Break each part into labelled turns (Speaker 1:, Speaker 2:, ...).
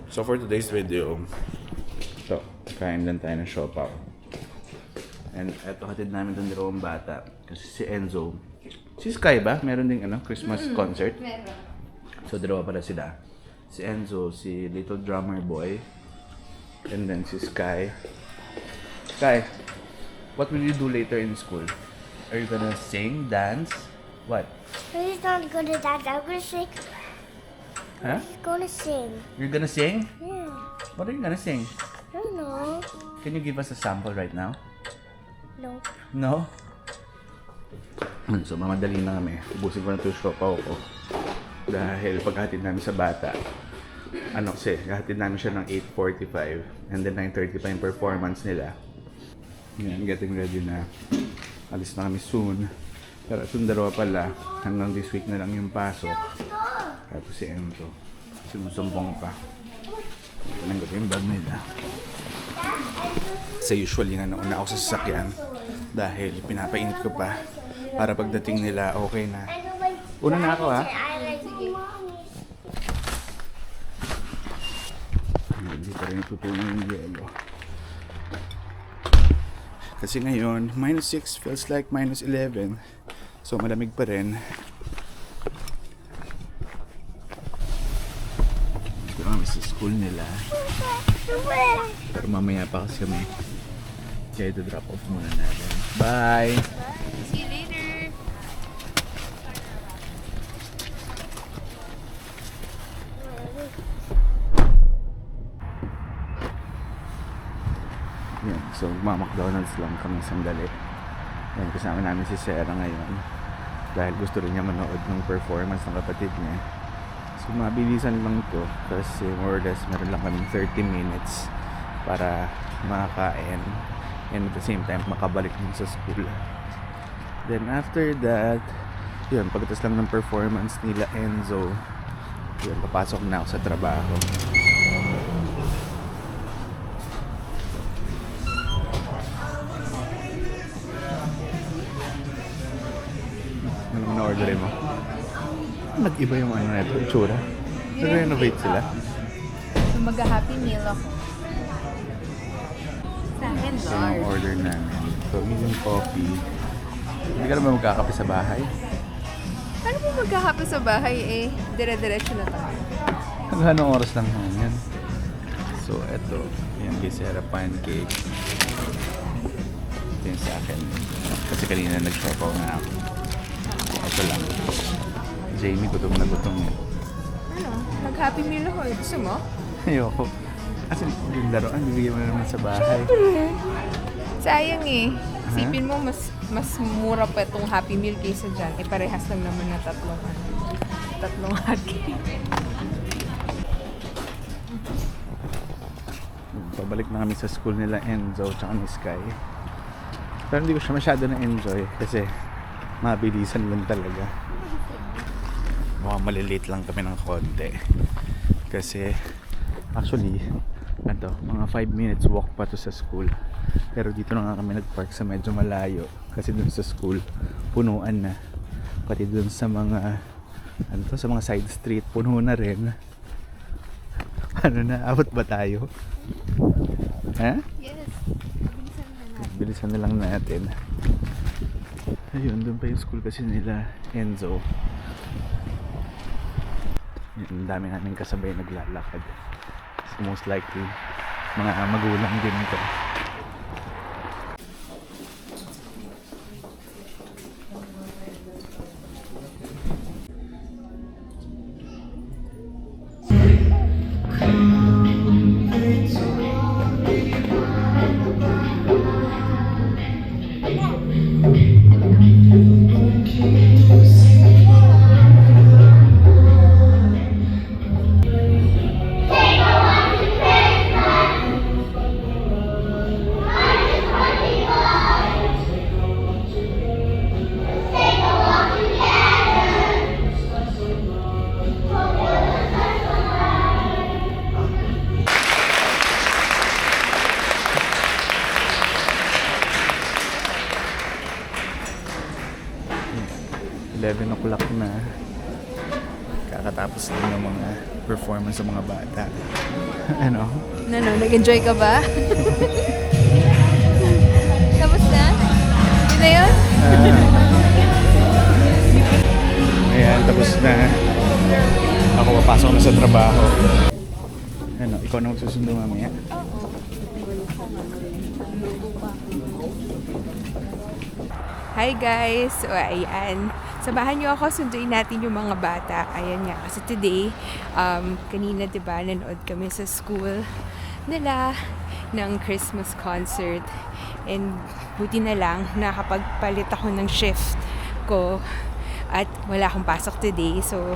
Speaker 1: So for today's video, ito, kain lang tayo ng siopaw. And eto, hatid namin itong dalawang bata. Kasi si Enzo, si Sky ba? Meron ding Christmas concert?
Speaker 2: Meron.
Speaker 1: So dalawa pala sila. Si Enzo, si Little Drummer Boy. And then si Sky. Sky, what will you do later in school? Are you gonna sing, dance? What?
Speaker 3: I'm just not gonna dance. I'm gonna sing.
Speaker 1: Huh?
Speaker 3: I'm just gonna sing.
Speaker 1: You're gonna sing?
Speaker 3: Yeah.
Speaker 1: What are you gonna sing?
Speaker 3: I don't know.
Speaker 1: Can you give us a sample right now?
Speaker 3: No.
Speaker 1: No? So mamadali na kami. Ubusin ko na ito yung siopaw ko. Dahil paghatid namin sa bata, kasi, hatid namin siya ng 8:45 and then 9:30 pa yung performance nila. Yan, getting ready na. Alis na kami soon. Pero itong dalawa pala, hanggang this week na lang yung pasok. Tapos si Enzo, sinusumbong pa. Tinanggap yung bag nila. Kasi usually nga nauna ako sa sasakyan dahil pinapainit ko pa para pagdating nila okay na. Una na ako, ha?
Speaker 3: I like mommy.
Speaker 1: Hindi pa rin tutunan yung yelo. Kasi ngayon, -6 feels like -11. So malamig pa rin. Dito kami sa school nila. Pero mamaya pa kasi kami. Kaya drop off muna natin. Bye!
Speaker 2: See you later.
Speaker 1: Yan. So magma-McDonald's lang kami sandali. Yan, kasama namin si Sarah ngayon. Dahil gusto rin niya manood ng performance ng kapatid niya. So mabilisan lang to kasi more or less meron lang kaming 30 minutes para makakain and at the same time makabalik din sa school. Then after that, yun, pagkatapos lang ng performance nila Enzo, yun, papasok na ako sa trabaho. Anong na-orderin mo? Mag-iba yung neto, itsura. Renovate sila.
Speaker 2: So mag-happy meal ako. Sa akin,
Speaker 1: Ito yung
Speaker 2: large.
Speaker 1: order namin. So, yung coffee. Hindi ka naman magkakape sa bahay.
Speaker 2: Ano po magkakape sa bahay dire-diretso na tayo.
Speaker 1: Hanggang anong oras lang naman yan. So, eto. Yung Gisera pancake. Ito yung sa akin. Kasi kanina nag-siopaw na ako. Ito lang. Jamie, gutom na gutom eh.
Speaker 2: Ano? Mag-happy meal ako. Gusto mo?
Speaker 1: Ayoko. Kasi yung laruan, bibigyan mo na naman sa bahay.
Speaker 2: Sayang eh. Isipin mo, mas mura pa itong Happy Meal kaysa dyan. Parehas lang naman na tatlong hot cake.
Speaker 1: Pabalik na kami sa school nila Enzo tsaka ni Sky. Pero hindi ko siya masyado na-enjoy kasi mabilisan lang talaga. Mukhang malilate lang kami ng konti. Kasi actually, mga 5 minutes walk pa to sa school. Pero dito na nga kami nag-park sa medyo malayo. Kasi dun sa school, punuan na. Pati dun sa mga, sa mga side street, puno na rin. Ano na, abot ba tayo? Ha?
Speaker 2: Yes.
Speaker 1: Bilisan na lang natin. Ayun, doon pa yung school kasi nila Enzo. Ang dami namin kasabay naglalakad. So most likely, mga magulang din ito. O'clock na. Kakatapos lang ng mga performance sa mga bata. Ano?
Speaker 2: Ano, nag-enjoy ka ba? Tapos na? Yun na yun?
Speaker 1: Ayan, tapos na. Ako papasok na sa trabaho. Ano, ikaw na magsusundo mamaya?
Speaker 2: Hi guys! So ayan, samahan niyo ako, sunduin natin yung mga bata. Ayan nga, kasi today, kanina diba, nanood kami sa school nila ng Christmas concert. And buti na lang, nakapagpalit ako ng shift ko at wala akong pasok today. So,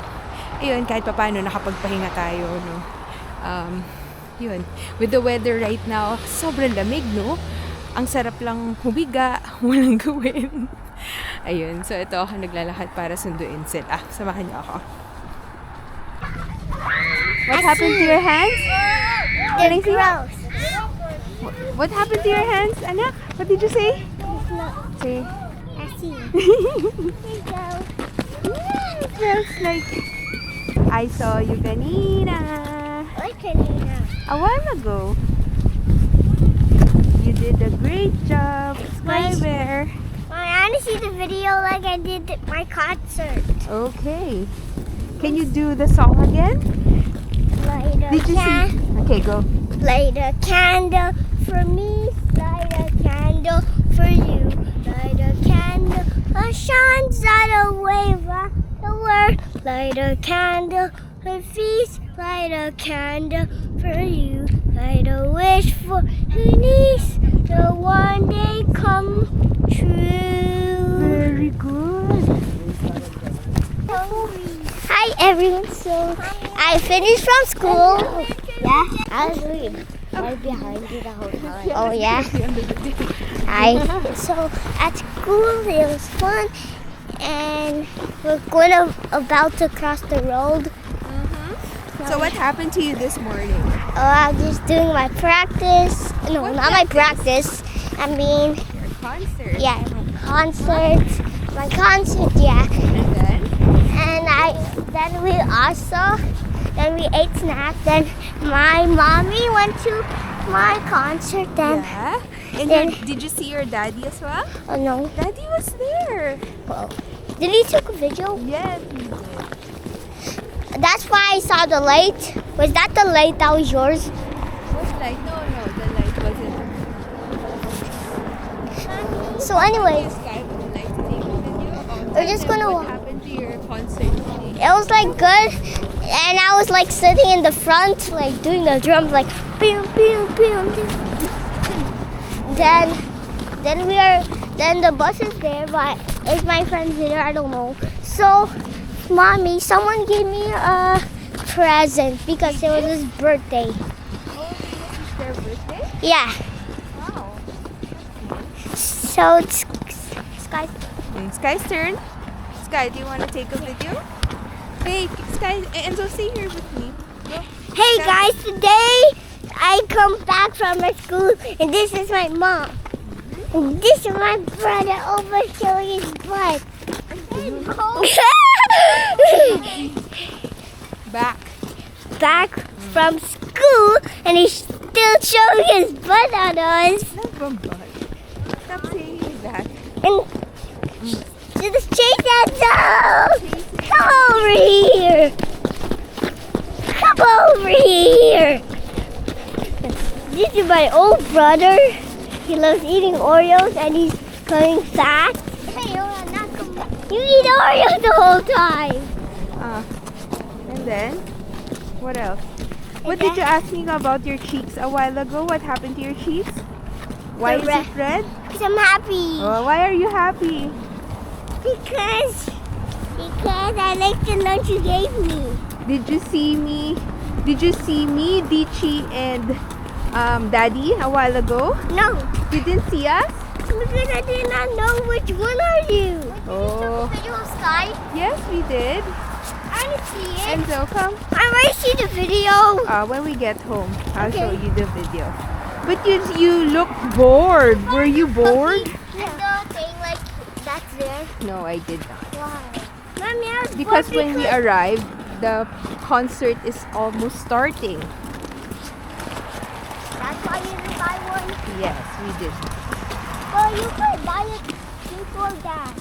Speaker 2: ayun, kahit pa paano, nakapagpahinga tayo, no? Yun, with the weather right now, sobrang lamig, no? Ang sarap lang humiga, walang gawin. Ayun, so ito ako naglalakad para sunduin sila. Samahan niyo ako. What happened to your hands? Can I see?
Speaker 3: Gross.
Speaker 2: What happened to your hands, anak? What did you say? Say.
Speaker 3: I see. Here you go.
Speaker 2: Feels like I saw you kanina.
Speaker 3: What kanina?
Speaker 2: A while ago. You did a great job, Sky Bear.
Speaker 3: I want to see the video like I did at my concert.
Speaker 2: Okay. Can you do the song again?
Speaker 3: Light a
Speaker 2: Did you see? Okay, go.
Speaker 3: Light a candle for me. Light a candle for you. Light a candle. A shines out a wave of the word. Light a candle for peace. Light a candle for you. Light a wish for your niece. The one day come true.
Speaker 2: Very good.
Speaker 3: Hi everyone. So I finished from school. Yeah, I was right behind you the whole time. Oh yeah. So at school it was fun, and we're about to cross the road.
Speaker 2: So what happened to you this morning?
Speaker 3: I was just doing my practice. No,
Speaker 2: What
Speaker 3: not my practice. I mean,
Speaker 2: Your concert.
Speaker 3: yeah, concert. My concert, yeah.
Speaker 2: And then?
Speaker 3: And then we ate snacks. Then my mommy went to my concert. Then,
Speaker 2: Yeah. And
Speaker 3: then-
Speaker 2: did you see your daddy as well?
Speaker 3: oh no,
Speaker 2: Daddy was there.
Speaker 3: did he took a video?
Speaker 2: Yes.
Speaker 3: That's why I saw the light. Was that the light that was yours?
Speaker 2: What light? No, the light wasn't.
Speaker 3: So anyways,
Speaker 2: Sky would like to take a video.
Speaker 3: We're just gonna
Speaker 2: What
Speaker 3: wa-
Speaker 2: happened to your concert today?
Speaker 3: it was like good, and I was like sitting in the front, like doing the drums, like boom, boom, boom. Then the bus is there, but if my friend's there, I don't know. So, mommy, someone gave me a present because it was his birthday.
Speaker 2: Oh, it's their birthday?
Speaker 3: Yeah.
Speaker 2: Wow.
Speaker 3: So it's Sky.
Speaker 2: Okay, Sky's turn. Sky, do you want to take a video? Hey, Sky, Enzo, stay here with me. Go.
Speaker 3: Hey guys, today I come back from my school, and this is my mom. And this is my brother over showing his butt. Back from school, and he's still showing his butt on us.
Speaker 2: Stop saying that.
Speaker 3: And just chase Enzo! Come over here! Come over here! This is my old brother. He loves eating Oreos and he's coming fast. Hey, not come back. You eat Oreos the whole time.
Speaker 2: And then, what else? What
Speaker 3: then-
Speaker 2: did you ask me about your cheeks a while ago? What happened to your cheeks? Why is
Speaker 3: They're
Speaker 2: it red?
Speaker 3: Because I'm happy.
Speaker 2: Oh, why are you happy?
Speaker 3: Because I like the lunch you gave me.
Speaker 2: Did you see me? Did you see me, Dichi, and Daddy a while ago?
Speaker 3: No,
Speaker 2: You didn't see us?
Speaker 3: because I did not know which one are you.
Speaker 2: Oh.
Speaker 3: Video of Sky?
Speaker 2: Yes, we did.
Speaker 3: I didn't see it.
Speaker 2: Enzo, come.
Speaker 3: I might see the video.
Speaker 2: When we get home, I'll
Speaker 3: Okay.
Speaker 2: show you the video. But you look bored. Were you bored?
Speaker 3: And the thing that's there.
Speaker 2: No, I did not.
Speaker 3: Why? Mommy, I was
Speaker 2: Because
Speaker 3: bored
Speaker 2: when we arrived, the concert is almost starting.
Speaker 3: That's why you didn't buy one?
Speaker 2: Yes, we did.
Speaker 3: Well, you could buy it before that.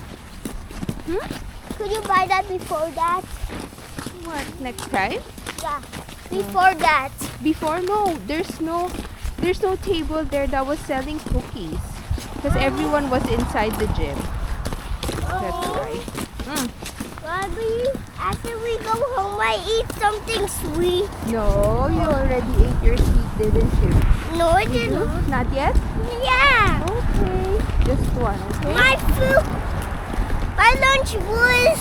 Speaker 3: Could you buy that before that?
Speaker 2: What, next time?
Speaker 3: Yeah, before that.
Speaker 2: Before, no, there's no table there that was selling cookies. Because everyone was inside the gym. That's why.
Speaker 3: Bobby, after we go home, I eat something sweet.
Speaker 2: No, you already ate your sweet, didn't you?
Speaker 3: No, I didn't.
Speaker 2: Not yet?
Speaker 3: Yeah.
Speaker 2: Okay. Just one, okay?
Speaker 3: My food, my lunch was,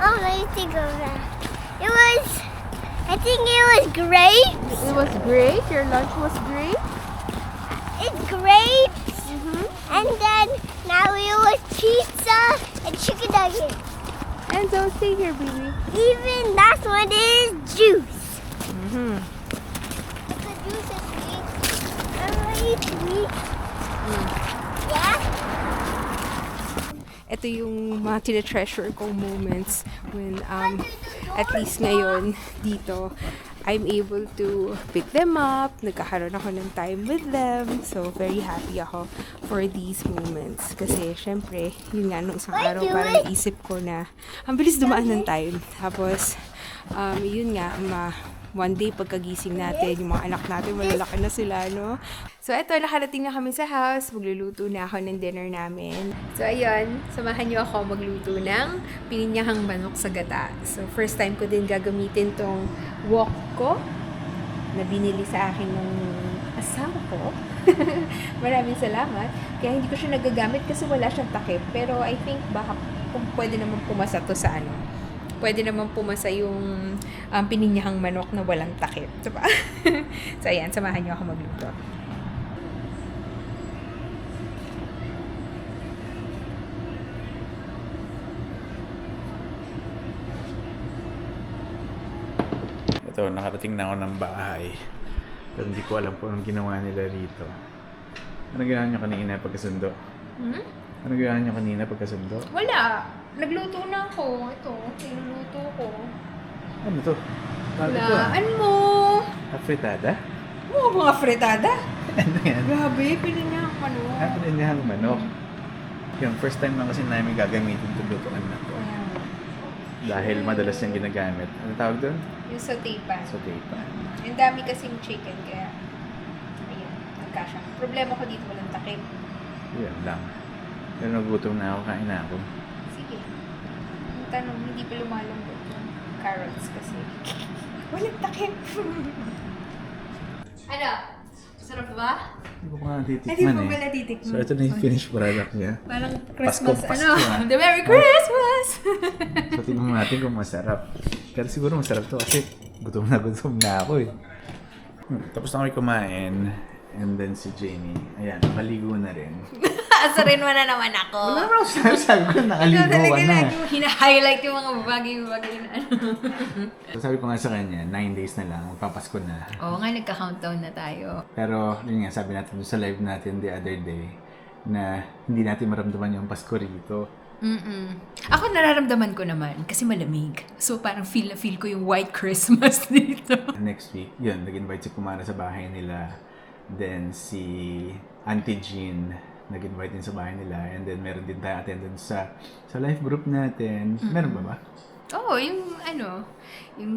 Speaker 3: oh, let me think of that. I think it was grapes.
Speaker 2: It was great. Your lunch was great.
Speaker 3: It's grapes. And then now it was pizza and chicken nuggets.
Speaker 2: And don't stay here, baby.
Speaker 3: Even last one is juice.
Speaker 2: Mm-hmm.
Speaker 3: The juice is sweet. Really sweet. Yeah?
Speaker 2: Ito yung mga tina-treasure kong moments when at least ngayon dito I'm able to pick them up, nagkakaroon ako ng time with them, so very happy ako for these moments kasi syempre yun nga nung isang araw parang isip ko na ang bilis dumaan ng time, tapos yun nga one day pagkagising natin, yung mga anak natin, malalaki na sila, no? So, eto, nakarating na kami sa house. Magluluto na ako ng dinner namin. So, ayun, samahan niyo ako magluto ng pininyahang manok sa gata. So, first time ko din gagamitin tong wok ko na binili sa akin ng asawa ko. Maraming salamat. Kaya hindi ko siya nagagamit kasi wala siyang takip. Pero I think baka pwede naman pumasa to sa pwede naman pumasa yung pininyahang manok na walang takip. Diba? So, ayan, samahan niyo ako magluto.
Speaker 1: Ito, nakarating na ako ng bahay. Pero hindi ko alam kung anong ginawa nila rito. Ano ginawa nyo kanina pagkasundo? Ano ginawa nyo kanina pagkasundo?
Speaker 2: Wala. Nagluto na ako. Ito, niluluto ko.
Speaker 1: Ano to?
Speaker 2: Walaan mo.
Speaker 1: Afritada?
Speaker 2: Mga mga fritada.
Speaker 1: Ano yan?
Speaker 2: Grabe, pininyahang manok.
Speaker 1: Pininyahang manok. Yung first time lang kasi namin gagamitin itong lutuan na to. Dahil madalas yung ginagamit. Ano tawag doon?
Speaker 2: Yung saute pan.
Speaker 1: Saute pan.
Speaker 2: Ang dami kasing chicken, kaya ayan, nagkasya. Problema ko dito, walang takip.
Speaker 1: Yan lang. Pero nagutom na ako, kain na ako.
Speaker 2: Sige. Ang tanong, hindi pa lumalambot yung carrots kasi walang takip. Ano? Sarap ba?
Speaker 1: Hindi ko pa nga natitikman
Speaker 2: Hindi mo ba natitikman?
Speaker 1: So ito na yung finished product niya.
Speaker 2: Parang Christmas,
Speaker 1: Pasko,
Speaker 2: The Merry Christmas!
Speaker 1: So tingnan natin kung masarap. Pero siguro masarap to kasi gutom na ako eh. Tapos na kami kumain. And then si Jamie, ayan, maligo na rin.
Speaker 2: Asarin mo na naman ako.
Speaker 1: Wala naman ako sabi ko, nakaligo ka na.
Speaker 2: Hina-highlight yung mga bagay-bagay na ano.
Speaker 1: So sabi ko nga sa kanya, 9 days na lang, magpapasko na.
Speaker 2: Oo nga, nagka-countdown na tayo.
Speaker 1: Pero yun nga, sabi natin sa live natin the other day, na hindi natin maramdaman yung Pasko rito.
Speaker 2: Ako nararamdaman ko naman kasi malamig. So parang feel ko yung white Christmas dito.
Speaker 1: Next week, yun, nag-invite si Kumara sa bahay nila. Then si Auntie Jean, nag-invite din sa bahay nila. And then meron din tayo attendance sa live group natin. Meron ba?
Speaker 2: Oo, yung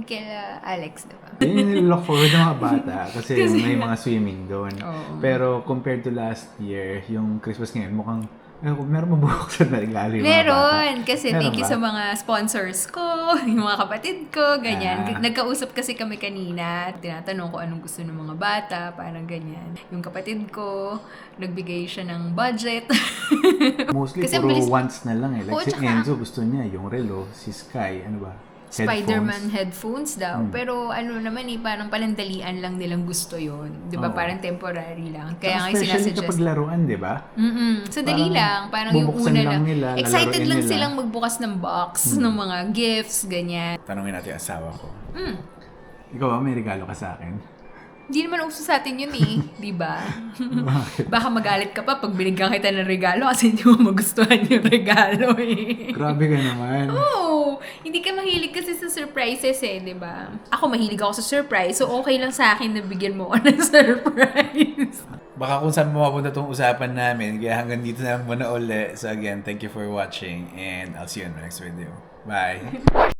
Speaker 2: kila Alex, diba?
Speaker 1: Yun yung look forward ng mga bata kasi may mga swimming doon.
Speaker 2: Oo.
Speaker 1: Pero compared to last year, yung Christmas ngayon mukhang meron mabuksan na regalo yung mga bata.
Speaker 2: Meron! Kasi
Speaker 1: Meron
Speaker 2: thank you
Speaker 1: ba?
Speaker 2: sa mga sponsors ko, yung mga kapatid ko, ganyan.
Speaker 1: Ah.
Speaker 2: Nagkausap kasi kami kanina, tinatanong ko anong gusto ng mga bata, parang ganyan. Yung kapatid ko, nagbigay siya ng budget.
Speaker 1: Mostly
Speaker 2: Kasi
Speaker 1: puro
Speaker 2: bilis-
Speaker 1: wants na lang eh. Like
Speaker 2: Oo,
Speaker 1: si
Speaker 2: tsaka-
Speaker 1: Enzo gusto niya yung relo, si Sky, ano ba?
Speaker 2: Spider-Man headphones daw.
Speaker 1: Hmm.
Speaker 2: Pero ano naman parang panandalian lang nilang gusto yon, 'di ba?
Speaker 1: Oo.
Speaker 2: Parang temporary lang. Kaya nga
Speaker 1: Especially
Speaker 2: sinasuggest.
Speaker 1: kapag laruan, di ba?
Speaker 2: Sandali
Speaker 1: Parang
Speaker 2: lang. Parang yung
Speaker 1: bubuksan
Speaker 2: una
Speaker 1: lang
Speaker 2: lang.
Speaker 1: nila,
Speaker 2: Excited
Speaker 1: lalaruin
Speaker 2: lang
Speaker 1: nila.
Speaker 2: silang magbukas ng box, ng mga gifts, ganyan.
Speaker 1: Tanungin natin yung asawa ko. Ikaw ba, may regalo ka sa akin?
Speaker 2: Hindi naman uso sa atin yun eh, di ba? Baka magalit ka pa pag binigyan kita ng regalo kasi hindi mo magustuhan yung regalo eh.
Speaker 1: Grabe ka naman.
Speaker 2: Oo, hindi ka mahilig kasi sa surprises eh, di ba? Ako mahilig ako sa surprise, so okay lang sa akin na bigyan mo ako ng surprise.
Speaker 1: Baka kung saan mapapunta tong usapan namin, kaya hanggang dito na lang muna uli. So again, thank you for watching and I'll see you in the next video. Bye!